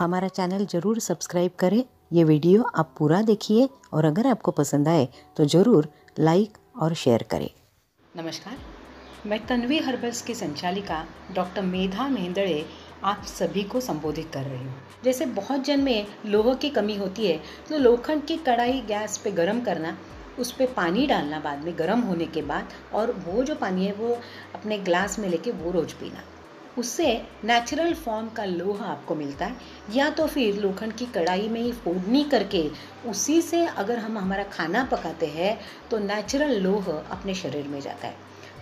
हमारा चैनल ज़रूर सब्सक्राइब करें। ये वीडियो आप पूरा देखिए और अगर आपको पसंद आए तो ज़रूर लाइक और शेयर करें। नमस्कार, मैं तन्वी हर्बल्स की संचालिका डॉक्टर मेधा मेंदड़े आप सभी को संबोधित कर रही हूँ। जैसे बहुत जन में लोह की कमी होती है तो लोखंड की कढ़ाई गैस पे गरम करना, उस पर पानी डालना बाद में गरम होने के बाद, और वो जो पानी है वो अपने ग्लास में लेके वो रोज पीना। उससे नेचुरल फॉर्म का लोहा आपको मिलता है। या तो फिर लोखंड की कढ़ाई में ही फोड़नी करके उसी से अगर हम हमारा खाना पकाते हैं तो नेचुरल लोह अपने शरीर में जाता है।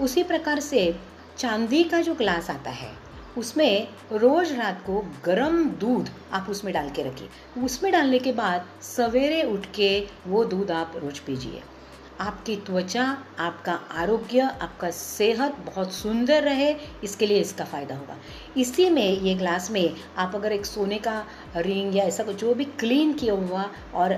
उसी प्रकार से चांदी का जो ग्लास आता है उसमें रोज रात को गरम दूध आप उसमें डाल के रखिए। उसमें डालने के बाद सवेरे उठ के वो दूध आप रोज पीजिए। आपकी त्वचा, आपका आरोग्य, आपका सेहत बहुत सुंदर रहे, इसके लिए इसका फ़ायदा होगा। इसी में ये ग्लास में आप अगर एक सोने का रिंग या ऐसा कुछ जो भी क्लीन किया हुआ और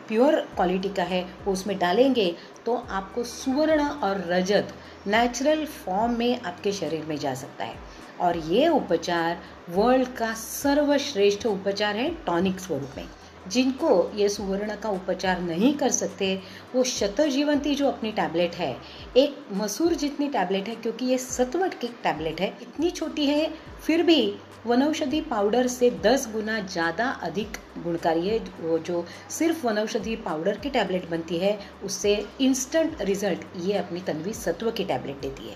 प्योर क्वालिटी का है वो उसमें डालेंगे तो आपको स्वर्ण और रजत नेचुरल फॉर्म में आपके शरीर में जा सकता है। और ये उपचार वर्ल्ड का सर्वश्रेष्ठ उपचार है टॉनिक स्वरूप में। जिनको ये सुवर्ण का उपचार नहीं कर सकते वो शतजीवंती जो अपनी टैबलेट है, एक मसूर जितनी टैबलेट है, क्योंकि ये सत्व की टैबलेट है, इतनी छोटी है फिर भी वनौषधि पाउडर से 10 गुना ज़्यादा अधिक गुणकारी है। वो जो सिर्फ वनौषधि पाउडर की टैबलेट बनती है उससे इंस्टेंट रिजल्ट ये अपनी तन्वी सत्व की टैबलेट देती है।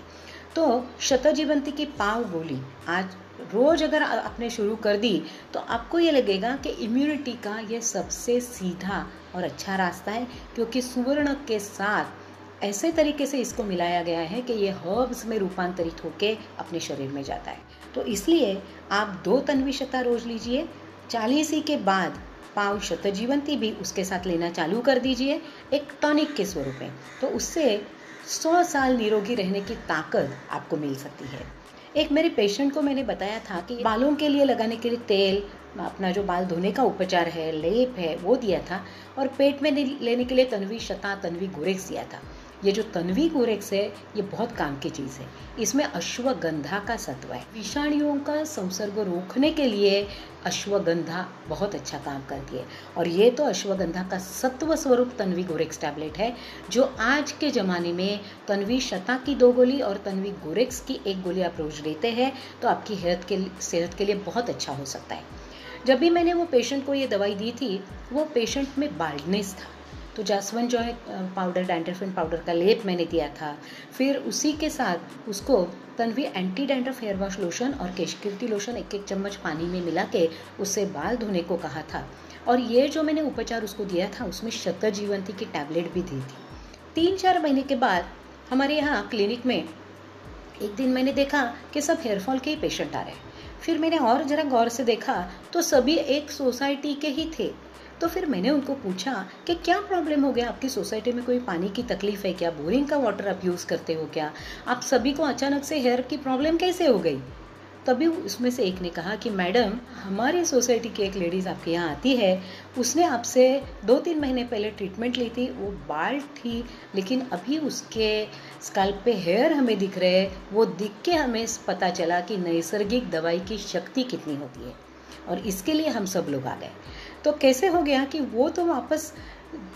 तो शतजीवंती की पाव गोली आज रोज अगर आपने शुरू कर दी तो आपको ये लगेगा कि इम्यूनिटी का ये सबसे सीधा और अच्छा रास्ता है, क्योंकि सुवर्ण के साथ ऐसे तरीके से इसको मिलाया गया है कि ये हर्ब्स में रूपांतरित होकर अपने शरीर में जाता है। तो इसलिए आप 2 तन्वी शता रोज लीजिए। 40 के बाद पाव शतजीवंती भी उसके साथ लेना चालू कर दीजिए एक टॉनिक के स्वरूप में। तो उससे 100 साल निरोगी रहने की ताकत आपको मिल सकती है। एक मेरे पेशेंट को मैंने बताया था कि बालों के लिए लगाने के लिए तेल, अपना जो बाल धोने का उपचार है, लेप है, वो दिया था, और पेट में लेने के लिए तन्वी शता, तन्वी गोरेक्स दिया था। ये जो तन्वी गोरेक्स है ये बहुत काम की चीज़ है। इसमें अश्वगंधा का सत्व है। विषाणुओं का संसर्ग रोकने के लिए अश्वगंधा बहुत अच्छा काम करती है। और ये तो अश्वगंधा का सत्व स्वरूप तन्वी गोरेक्स टैबलेट है जो आज के ज़माने में तन्वी शता की 2 गोली और तन्वी गोरेक्स की 1 गोली आप रोज लेते हैं तो आपकी सेहत के लिए बहुत अच्छा हो सकता है। जब भी मैंने वो पेशेंट को ये दवाई दी थी वो पेशेंट में बाल्डनेस था, तो जासवन जो है पाउडर, डैंड्रफिन पाउडर का लेप मैंने दिया था। फिर उसी के साथ उसको Tanvi anti dandruff hair wash lotion और केशकीर्ति लोशन 1-1 चम्मच पानी में मिला के उससे बाल धोने को कहा था। और ये जो मैंने उपचार उसको दिया था उसमें शतजीवंती की टैबलेट भी दी थी। 3-4 महीने के बाद हमारे यहाँ क्लिनिक में एक दिन मैंने देखा कि सब हेयरफॉल के ही पेशेंट आ रहे हैं। फिर मैंने और ज़रा गौर से देखा तो सभी एक सोसाइटी के ही थे। तो फिर मैंने उनको पूछा कि क्या प्रॉब्लम हो गया, आपकी सोसाइटी में कोई पानी की तकलीफ है क्या, बोरिंग का वाटर आप यूज़ करते हो क्या, आप सभी को अचानक से हेयर की प्रॉब्लम कैसे हो गई। तभी उसमें से एक ने कहा कि मैडम, हमारी सोसाइटी की एक लेडीज़ आपके यहाँ आती है, उसने आपसे 2-3 महीने पहले ट्रीटमेंट ली थी, वो बाल्ड थी लेकिन अभी उसके स्कैल्प पे हेयर हमें दिख रहे हैं। वो दिख के हमें पता चला कि नैसर्गिक दवाई की शक्ति कितनी होती है, और इसके लिए हम सब लोग आ गए। तो कैसे हो गया कि वो तो वापस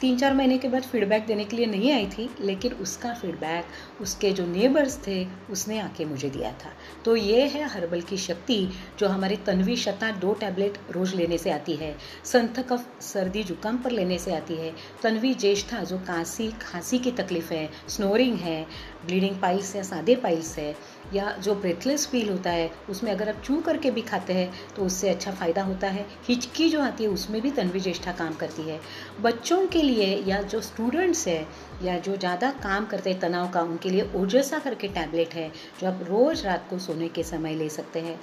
3-4 महीने के बाद फीडबैक देने के लिए नहीं आई थी, लेकिन उसका फीडबैक उसके जो नेबर्स थे उसने आके मुझे दिया था। तो ये है हर्बल की शक्ति जो हमारी तन्वी शता 2 टैबलेट रोज लेने से आती है, संथ कफ सर्दी जुकाम पर लेने से आती है, तन्वी ज्येष्ठा जो खांसी की तकलीफ है, स्नोरिंग है, ब्लीडिंग पाइल्स या सादे पाइल्स है, या जो ब्रेथलेस फील होता है उसमें अगर आप चू करके भी खाते हैं तो उससे अच्छा फ़ायदा होता है। हिचकी जो आती है उसमें भी तन्वी ज्येष्ठा काम करती है। बच्चों के लिए या जो स्टूडेंट्स है या जो ज़्यादा काम करते हैं तनाव का, उनके लिए ओजसा करके टैबलेट है जो आप रोज़ रात को सोने के समय ले सकते हैं।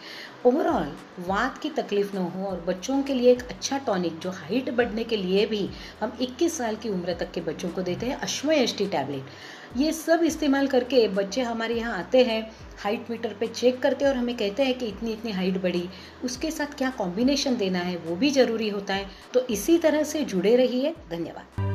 ओवरऑल वात की तकलीफ न हो, और बच्चों के लिए एक अच्छा टॉनिक जो हाइट बढ़ने के लिए भी हम 21 साल की उम्र तक के बच्चों को देते हैं, अश्वयष्टि टैबलेट। ये सब इस्तेमाल करके बच्चे हमारे यहाँ आते हैं, हाइट मीटर पे चेक करते हैं और हमें कहते हैं कि इतनी इतनी हाइट बढ़ी, उसके साथ क्या कॉम्बिनेशन देना है वो भी ज़रूरी होता है। तो इसी तरह से जुड़े रहिए। धन्यवाद।